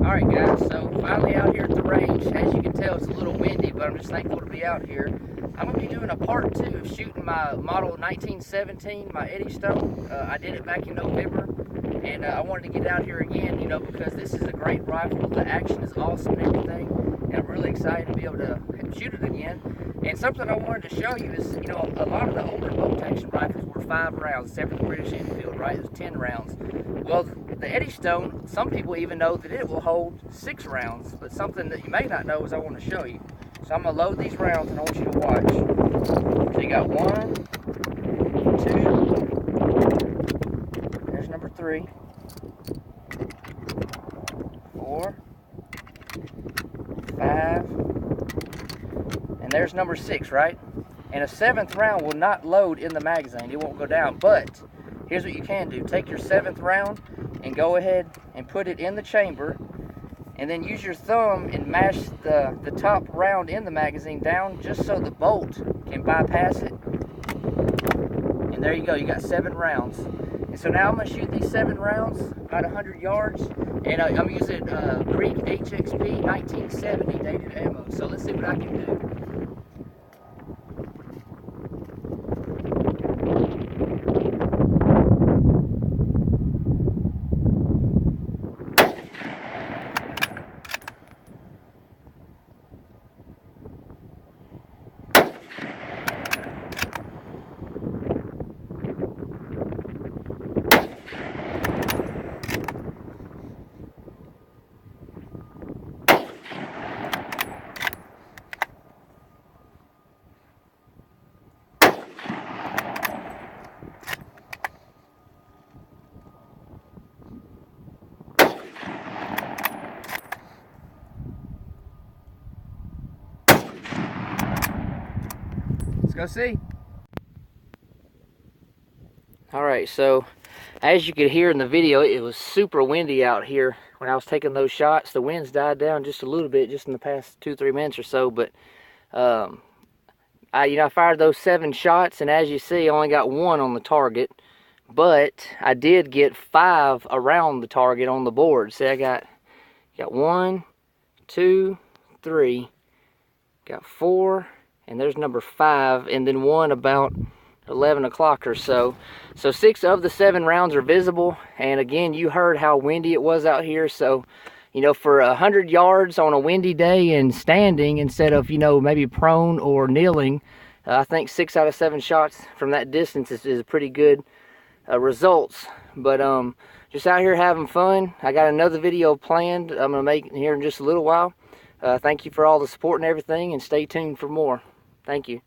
Alright guys, so finally out here at the range. As you can tell, it's a little windy, but I'm just thankful to be out here. I'm going to be doing a part 2 of shooting my model 1917, my Eddystone. I did it back in November, and I wanted to get out here again, you know, because this is a great rifle. The action is awesome and everything, and I'm really excited to be able to shoot it again. And something I wanted to show you is, you know, a lot of the older bolt action rifles were 5 rounds, except for the British Enfield, right? It was 10 rounds. Well, the Eddystone, some people even know that it will hold 6 rounds, but something that you may not know is I want to show you. So I'm going to load these rounds and I want you to watch. So you got 1, 2, there's number 3, 4, 5, and there's number 6, right? And a 7th round will not load in the magazine. It won't go down, but here's what you can do. Take your 7th round and go ahead and put it in the chamber, and then use your thumb and mash the top round in the magazine down just so the bolt can bypass it. And there you go, you got 7 rounds. And so now I'm going to shoot these 7 rounds about 100 yards, and I'm using Greek HXP 1970 dated ammo. So let's see what I can do. Let's go see. Alright, so as you could hear in the video, it was super windy out here when I was taking those shots. The winds died down just a little bit just in the past 2-3 minutes or so, but I fired those 7 shots, and as you see, I only got 1 on the target, but I did get 5 around the target on the board. See, I got 1, 2, 3, got 4, and there's number 5, and then 1 about 11 o'clock or so. So 6 of the 7 rounds are visible, and again, you heard how windy it was out here. So, you know, for 100 yards on a windy day and standing instead of, you know, maybe prone or kneeling, I think 6 out of 7 shots from that distance is a pretty good results. But just out here having fun. I got another video planned I'm gonna make here in just a little while. Thank you for all the support and everything, and stay tuned for more. Thank you.